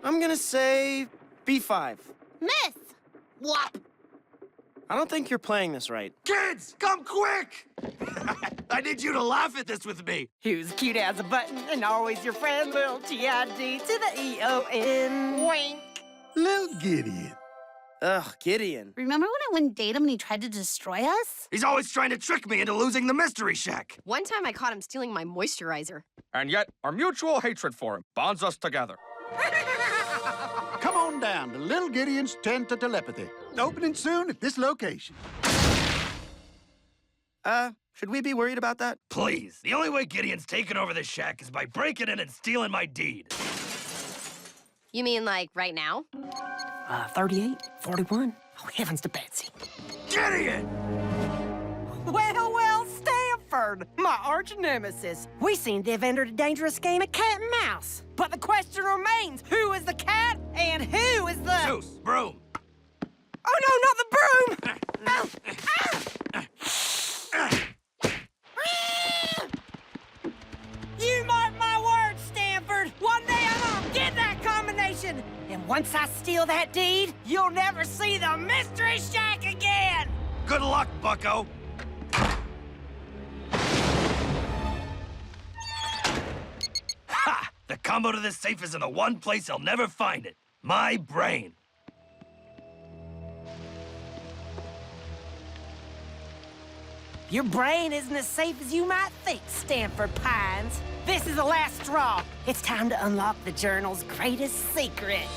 I'm gonna say B5. Miss! Whop! I don't think you're playing this right. Kids, come quick! I need you to laugh at this with me. Who's cute as a button and always your friend, Lil G-I-D to the E-O-N. Wink. Lil Gideon. Ugh, Gideon. Remember when I wouldn't date him and he tried to destroy us? He's always trying to trick me into losing the mystery shack. One time I caught him stealing my moisturizer. And yet, our mutual hatred for him bonds us together. Come on down to Lil Gideon's Tent of Telepathy. Opening soon at this location. Should we be worried about that? Please. The only way Gideon's taking over this shack is by breaking in and stealing my deed. You mean like right now? 38, 41. Oh, heavens to Betsy. Gideon! Well, Stanford, my arch nemesis. We seem to have entered a dangerous game of cat and mouse. But the question remains, who is the cat and who is the... Soos, broom. Oh, no, not the broom! Oh, You mark my words, Stanford. One day I'm gonna get that combination. And once I steal that deed, you'll never see the Mystery Shack again. Good luck, bucko. Ha! The combo to this safe is in the one place I'll never find it. My brain. Your brain isn't as safe as you might think, Stanford Pines. This is the last straw. It's time to unlock the journal's greatest secret.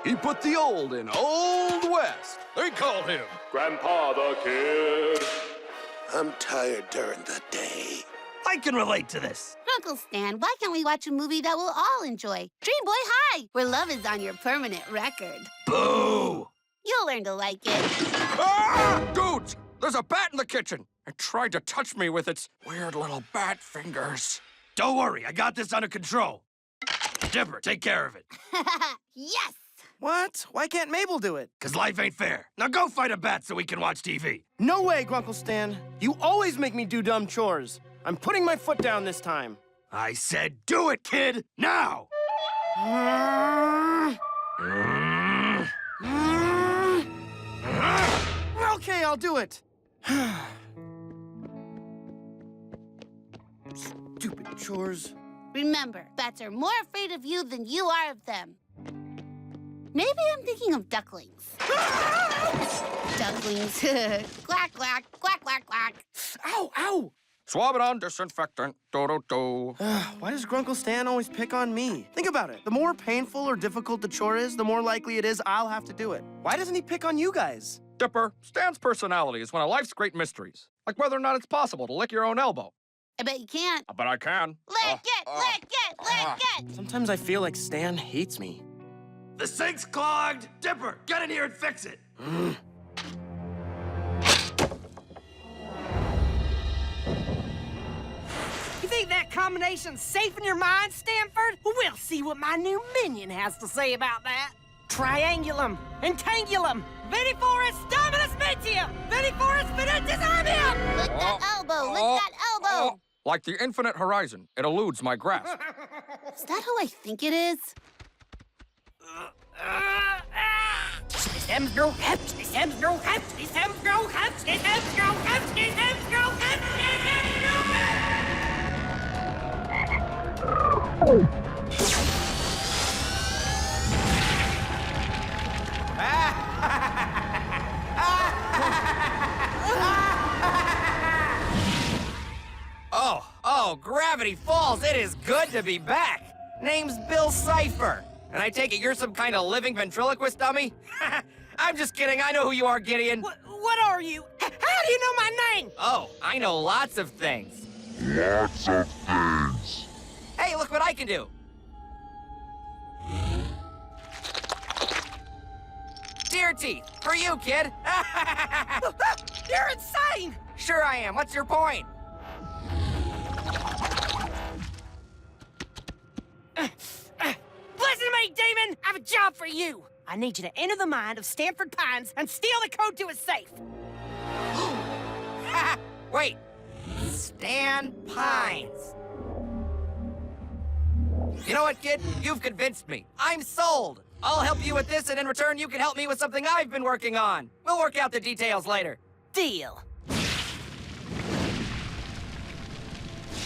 He put the old in Old West. They called him Grandpa the Kid. I'm tired during the day. I can relate to this. Grunkle Stan, why can't we watch a movie that we'll all enjoy? Dream Boy High, where love is on your permanent record. Boo! You'll learn to like it. Ah! Dudes, there's a bat in the kitchen. It tried to touch me with its weird little bat fingers. Don't worry, I got this under control. Dipper, take care of it. Yes! What? Why can't Mabel do it? 'Cause life ain't fair. Now go fight a bat so we can watch TV. No way, Grunkle Stan. You always make me do dumb chores. I'm putting my foot down this time. I said do it, kid! Now! Okay, I'll do it. Stupid chores. Remember, bats are more afraid of you than you are of them. Maybe I'm thinking of ducklings. Ducklings. Quack, quack, quack, quack, quack. Ow, ow! Swab it on disinfectant. Do-do-do. Why does Grunkle Stan always pick on me? Think about it. The more painful or difficult the chore is, the more likely it is I'll have to do it. Why doesn't he pick on you guys? Dipper, Stan's personality is one of life's great mysteries. Like whether or not it's possible to lick your own elbow. I bet you can't. But I can. Lick it, lick it, lick it! Sometimes I feel like Stan hates me. The sink's clogged! Dipper, get in here and fix it! You think that combination's safe in your mind, Stanford? We'll see what my new minion has to say about that. Triangulum, Entangulum, Veniforus Dominus Mentium, Veniforus Venetis Armium! Lick that elbow, lick that elbow! Like the infinite horizon, it eludes my grasp. Is that who I think it is? Oh, Gravity Falls, it is good to be back. Name's Bill Cipher. And I take it you're some kind of living ventriloquist dummy? I'm just kidding. I know who you are, Gideon. What are you? How do you know my name? Oh, I know lots of things. Lots of things. Hey, look what I can do. Deer teeth, for you, kid. You're insane! Sure I am. What's your point? Listen to me, demon! I have a job for you! I need you to enter the mind of Stanford Pines and steal the code to his safe. Wait. Stan Pines. You know what, kid? You've convinced me. I'm sold. I'll help you with this, and in return, you can help me with something I've been working on. We'll work out the details later. Deal.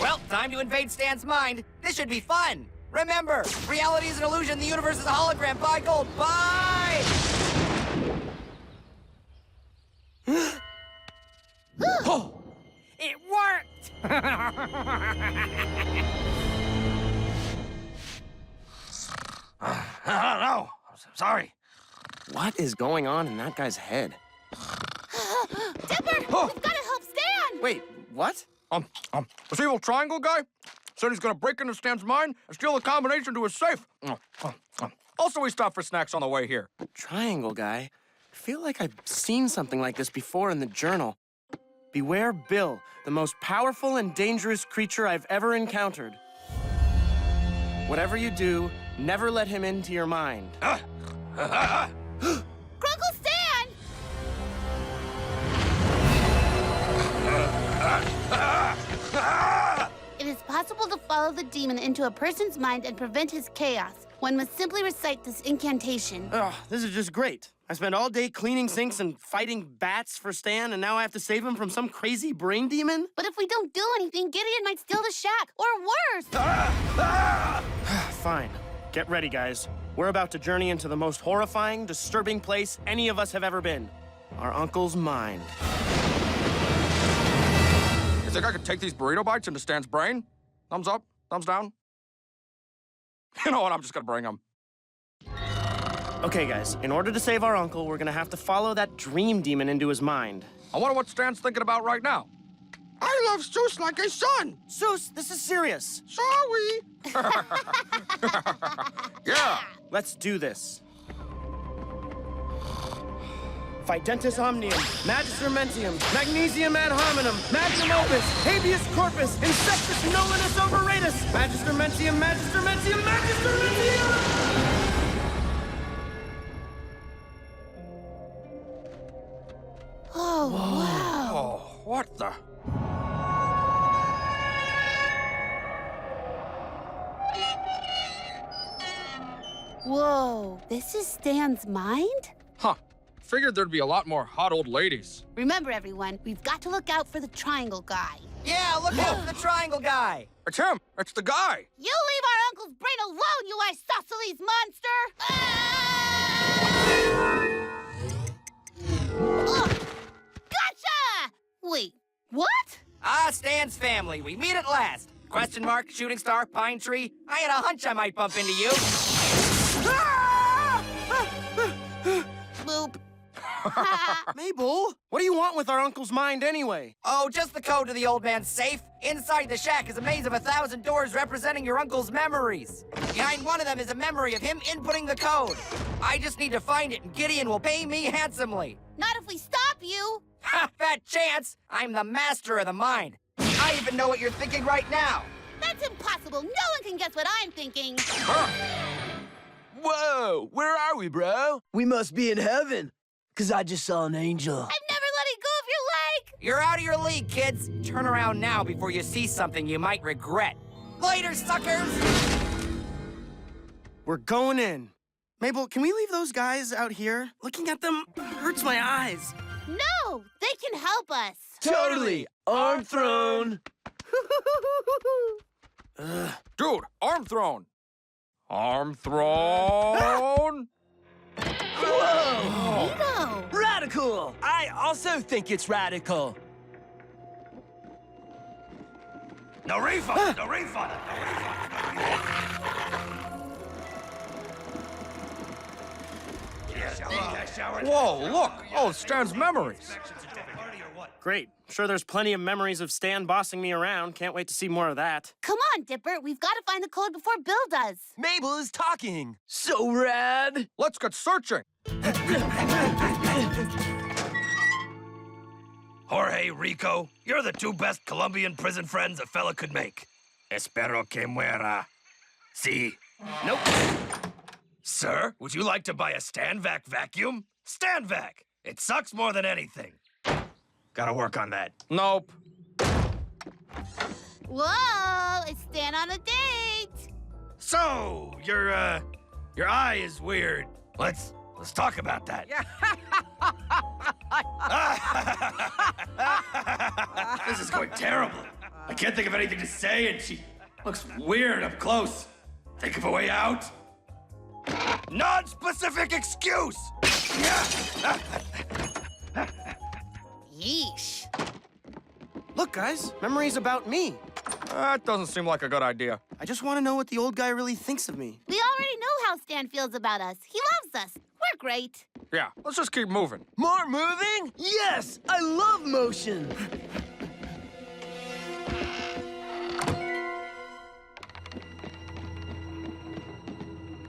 Well, time to invade Stan's mind. This should be fun. Remember, reality is an illusion. The universe is a hologram. Buy gold. Buy! It worked! No, sorry. What is going on in that guy's head? Dipper, we've got to help Stan! Wait, what? This evil triangle guy said he's gonna break into Stan's mind and steal the combination to his safe. Also, we stopped for snacks on the way here. Triangle guy? I feel like I've seen something like this before in the journal. Beware Bill, the most powerful and dangerous creature I've ever encountered. Whatever you do, never let him into your mind. Grunkle Stan! It is possible to follow the demon into a person's mind and prevent his chaos. One must simply recite this incantation. Ugh, this is just great. I spent all day cleaning sinks and fighting bats for Stan, and now I have to save him from some crazy brain demon? But if we don't do anything, Gideon might steal the shack, or worse. Fine. Get ready, guys. We're about to journey into the most horrifying, disturbing place any of us have ever been. Our uncle's mind. You think I could take these burrito bites into Stan's brain? Thumbs up, thumbs down. You know what, I'm just gonna bring them. Okay, guys, in order to save our uncle, we're gonna have to follow that dream demon into his mind. I wonder what Stan's thinking about right now. I love Soos like a son. Soos, this is serious. Sorry. Yeah. Let's do this. Fidentis omnium, magister mentium, magnesium ad hominem, magnum opus, habeas corpus, insectus nolinus overatus, magister mentium, magister mentium, magister mentium! Oh, wow. Oh, what the? Whoa, this is Stan's mind? Huh. Figured there'd be a lot more hot old ladies. Remember, everyone, we've got to look out for the triangle guy. Yeah, look out for the triangle guy. It's him. It's the guy. You leave our uncle's brain alone, you isosceles monster! Ugh. Gotcha! Wait, what? Ah, Stan's family. We meet at last. Question mark, shooting star, pine tree. I had a hunch I might bump into you. Boop. Mabel, what do you want with our uncle's mind anyway? Oh, just the code to the old man's safe. Inside the shack is a maze of 1,000 doors representing your uncle's memories. Behind one of them is a memory of him inputting the code. I just need to find it, and Gideon will pay me handsomely. Not if we stop you. Ha! Fat chance! I'm the master of the mind. I even know what you're thinking right now. That's impossible. No one can guess what I'm thinking. Whoa, where are we, bro? We must be in heaven, 'cause I just saw an angel. I'm never letting go of your leg. You're out of your league, kids. Turn around now before you see something you might regret. Later, suckers! We're going in. Mabel, can we leave those guys out here? Looking at them hurts my eyes. No, they can help us. Totally. Arm thrown. Dude, arm thrown. Arm thrown. Whoa! No. Radical! I also think it's radical. No refund! No refund! Whoa, look! Oh, it's Stan's memories. Great. Sure, there's plenty of memories of Stan bossing me around. Can't wait to see more of that. Come on, Dipper. We've got to find the code before Bill does. Mabel is talking. So rad. Let's get searching. Jorge, Rico, you're the two best Colombian prison friends a fella could make. Espero que muera. See? Nope. Sir, would you like to buy a Stanvac vacuum? Stanvac! It sucks more than anything. Gotta work on that. Nope. Whoa, it's Stan on a date. So, your eye is weird. Let's talk about that. This is going terrible. I can't think of anything to say, and she looks weird up close. Think of a way out? Non-specific excuse! Yeesh. Look, guys, memories about me. That doesn't seem like a good idea. I just want to know what the old guy really thinks of me. We already know how Stan feels about us. He loves us. We're great. Yeah, let's just keep moving. More moving? Yes, I love motion.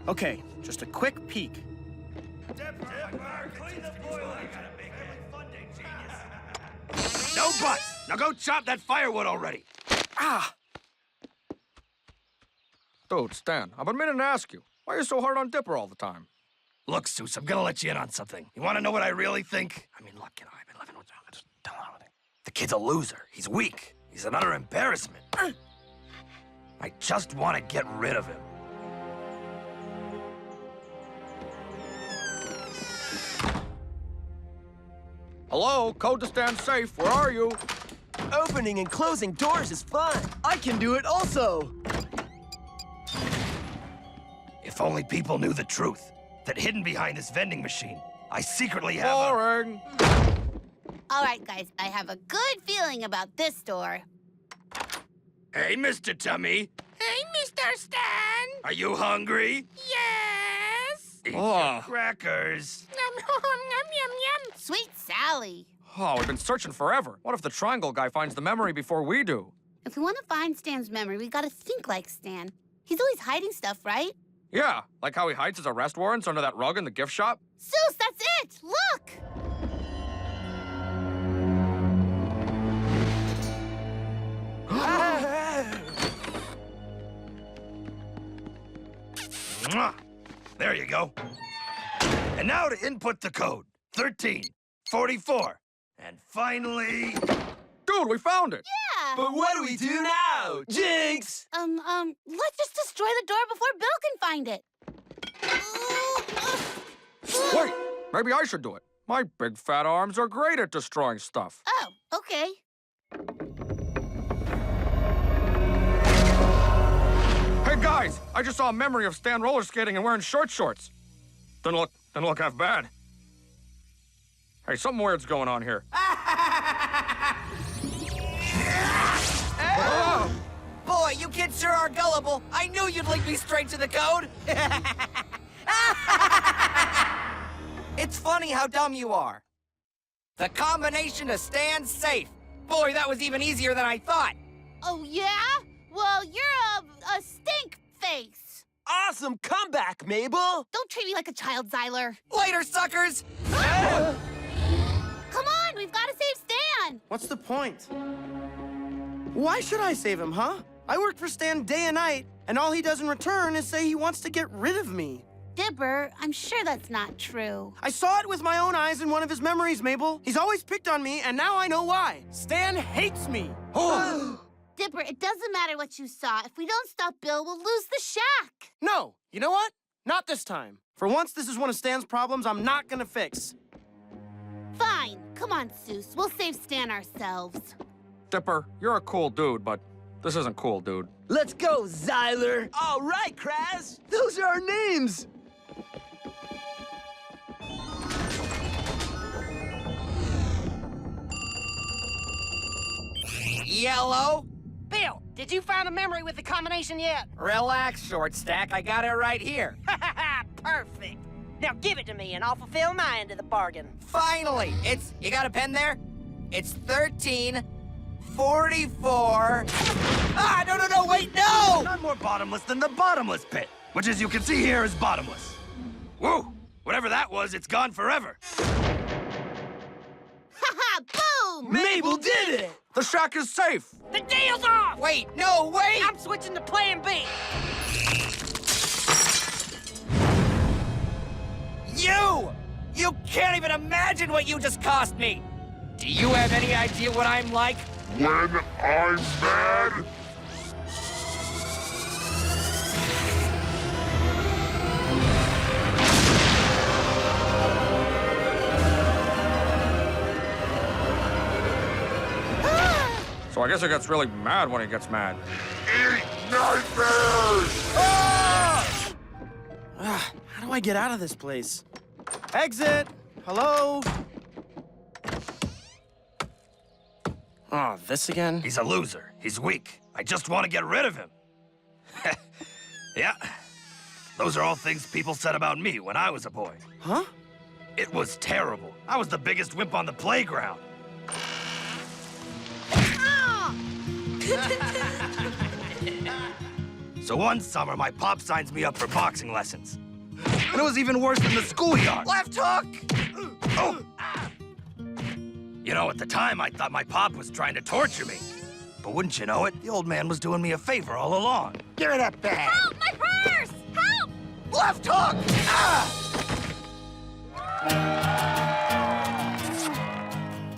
Okay, just a quick peek. No buts! Now go chop that firewood already! Ah! Dude, Stan, I've been meaning to ask you. Why are you so hard on Dipper all the time? Look, Soos, I'm gonna let you in on something. You wanna know what I really think? I mean, look, I've been living with him. Just tell him everything. The kid's a loser. He's weak. He's an utter embarrassment. I just want to get rid of him. Hello, code to Stan's safe. Where are you? Opening and closing doors is fun. I can do it also. If only people knew the truth. That hidden behind this vending machine, I secretly have Boring. All right, guys, I have a good feeling about this door. Hey, Mr. Tummy. Hey, Mr. Stan. Are you hungry? Yes. Eat Oh. your crackers. Sweet Sally. Oh, we've been searching forever. What if the triangle guy finds the memory before we do? If we want to find Stan's memory, we got to think like Stan. He's always hiding stuff, right? Yeah, like how he hides his arrest warrants under that rug in the gift shop. Soos, that's it! Look! Mwah. There you go. And now to input the code. 1344. And finally... Dude, we found it! Yeah! But what do we do now? Jinx! Let's just destroy the door before Bill can find it. Wait, maybe I should do it. My big fat arms are great at destroying stuff. Oh, okay. Hey guys, I just saw a memory of Stan roller skating and wearing short shorts. Didn't look half bad. Hey, something weird's going on here. Oh! Boy, you kids sure are gullible. I knew you'd link me straight to the code. It's funny how dumb you are. The combination to Stan's safe. Boy, that was even easier than I thought. Oh, yeah? Well, you're a stink face. Awesome comeback, Mabel! Don't treat me like a child, Zyler. Later, suckers! Come on, we've got to save Stan. What's the point? Why should I save him, huh? I work for Stan day and night, and all he does in return is say he wants to get rid of me. Dipper, I'm sure that's not true. I saw it with my own eyes in one of his memories, Mabel. He's always picked on me, and now I know why. Stan hates me. Dipper, it doesn't matter what you saw. If we don't stop Bill, we'll lose the shack. No, you know what? Not this time. For once, this is one of Stan's problems I'm not gonna fix. Fine. Come on, Soos. We'll save Stan ourselves. Dipper, you're a cool dude, but this isn't cool, dude. Let's go, Zyler! All right, Kraz! Those are our names! Yellow? Bill, did you find a memory with the combination yet? Relax, short stack. I got it right here. Perfect. Now give it to me and I'll fulfill my end of the bargain. Finally! You got a pen there? It's 1344. Ah, no, wait, no! None more bottomless than the bottomless pit, which, as you can see here, is bottomless. Whoa! Whatever that was, it's gone forever. Haha, boom! Mabel did it! The shack is safe. The deal's off! Wait, no, wait! I'm switching to plan B. You can't even imagine what you just cost me! Do you have any idea what I'm like? When I'm mad, So I guess he gets really mad when he gets mad. eat nightmares! How do I get out of this place? Exit! Hello? Oh, this again? He's a loser. He's weak. I just want to get rid of him. Yeah. Those are all things people said about me when I was a boy. Huh? It was terrible. I was the biggest wimp on the playground. So one summer, my pop signs me up for boxing lessons. And it was even worse than the schoolyard. Left hook! Oh! You know, at the time, I thought my pop was trying to torture me. But wouldn't you know it, the old man was doing me a favor all along. Give it up back. Help, my purse! Help! Left hook! Ah!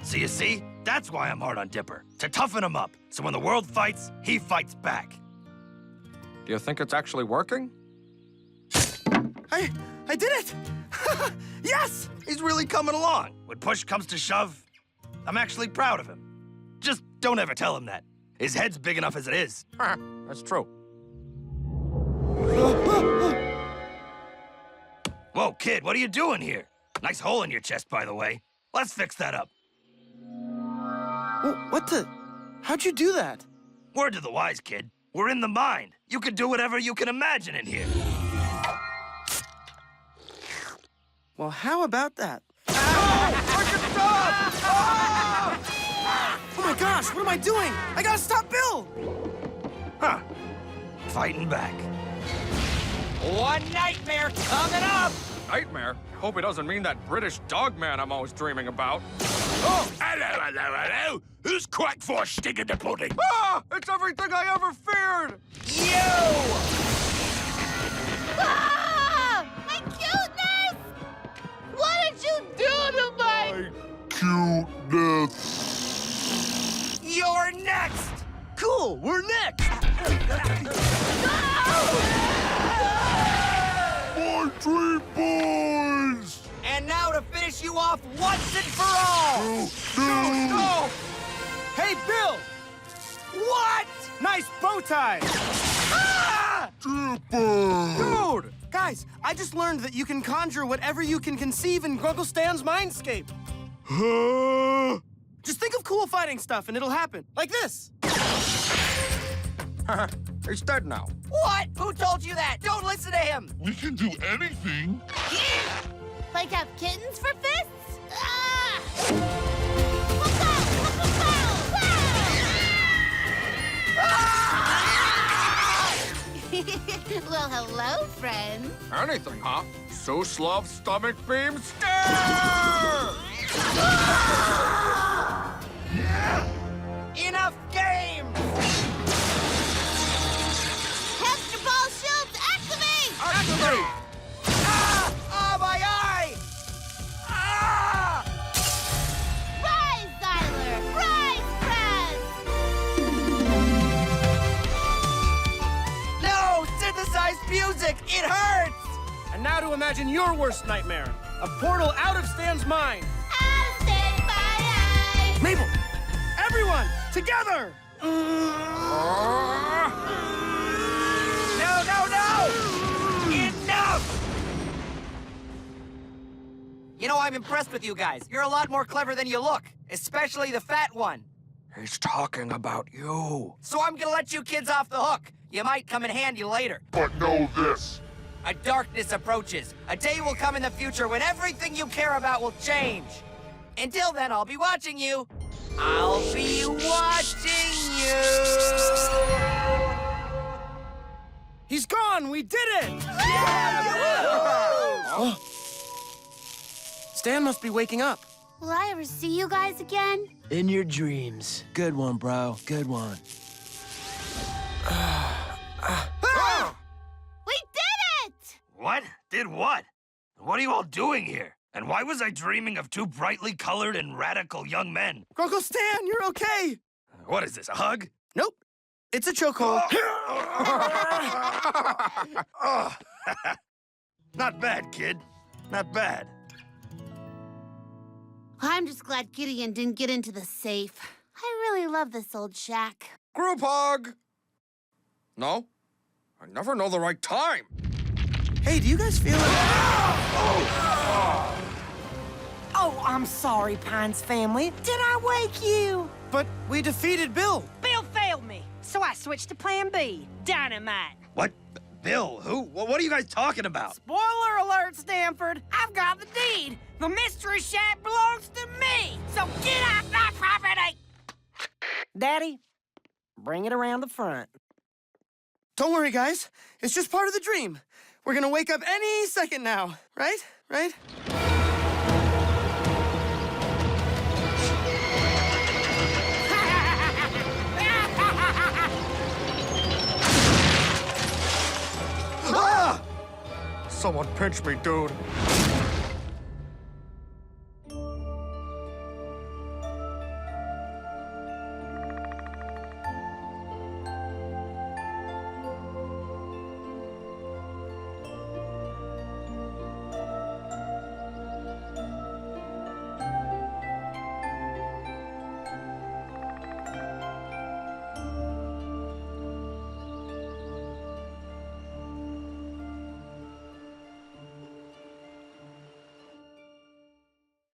So you see, that's why I'm hard on Dipper. To toughen him up, so when the world fights, he fights back. Do you think it's actually working? I did it! Yes! He's really coming along. When push comes to shove, I'm actually proud of him. Just don't ever tell him that. His head's big enough as it is. That's true. Whoa, kid, what are you doing here? Nice hole in your chest, by the way. Let's fix that up. What the? How'd you do that? Word to the wise, kid. We're in the mind. You can do whatever you can imagine in here. Well, how about that? Oh my gosh, what am I doing? I gotta stop Bill! Huh. Fighting back. One nightmare coming up! Nightmare? Hope it doesn't mean that British dog man I'm always dreaming about. Oh, hello. Who's cracked for a stick in the pudding? Ah! It's everything I ever feared! You! Ah! My cuteness! What did you do to my... Cuteness. You're next! Cool, we're next! My dream boys! And now to finish you off once and for all! No! Hey, Bill! What? Nice bow tie! Ah! Dipper! Dude! Guys, I just learned that you can conjure whatever you can conceive in Grunkle Stan's mindscape. Huh? Just think of cool fighting stuff and it'll happen. Like this. He's dead now. What? Who told you that? Don't listen to him! We can do anything. Like have kittens for fists? Ah! Well, hello, friend. Anything, huh? Soos loves stomach beam stare! Enough games! Hamster ball shields, activate! Activate! Ah! Ah, my eye! Ah! Rise, Zyler! Rise, Prez! No! Synthesized music! It hurts! And now to imagine your worst nightmare. A portal out of Stan's mind. Out of Stan's mind! Mabel! Everyone! Together! No! Enough! You know, I'm impressed with you guys. You're a lot more clever than you look, especially the fat one. He's talking about you. So I'm gonna let you kids off the hook. You might come in handy later. But know this. A darkness approaches. A day will come in the future when everything you care about will change. Until then, I'll be watching you. I'll be watching you. He's gone! We did it! Oh. Stan must be waking up. Will I ever see you guys again? In your dreams. Good one, bro. Good one. We did it! What? Did what? What are you all doing here? And why was I dreaming of two brightly colored and radical young men? Grunkle Stan, you're okay! What is this, a hug? Nope. It's a chokehold. Oh. Not bad, kid. Not bad. I'm just glad Gideon didn't get into the safe. I really love this old shack. Group hug! No? I never know the right time. Hey, do you guys feel it? Oh, I'm sorry, Pines family. Did I wake you? But we defeated Bill. Bill failed me, so I switched to Plan B, dynamite. What? Bill? Who? What are you guys talking about? Spoiler alert, Stanford. I've got the deed. The mystery shack belongs to me, so get off my property. Daddy, bring it around the front. Don't worry, guys. It's just part of the dream. We're gonna wake up any second now, right? Right? Someone pinch me, dude.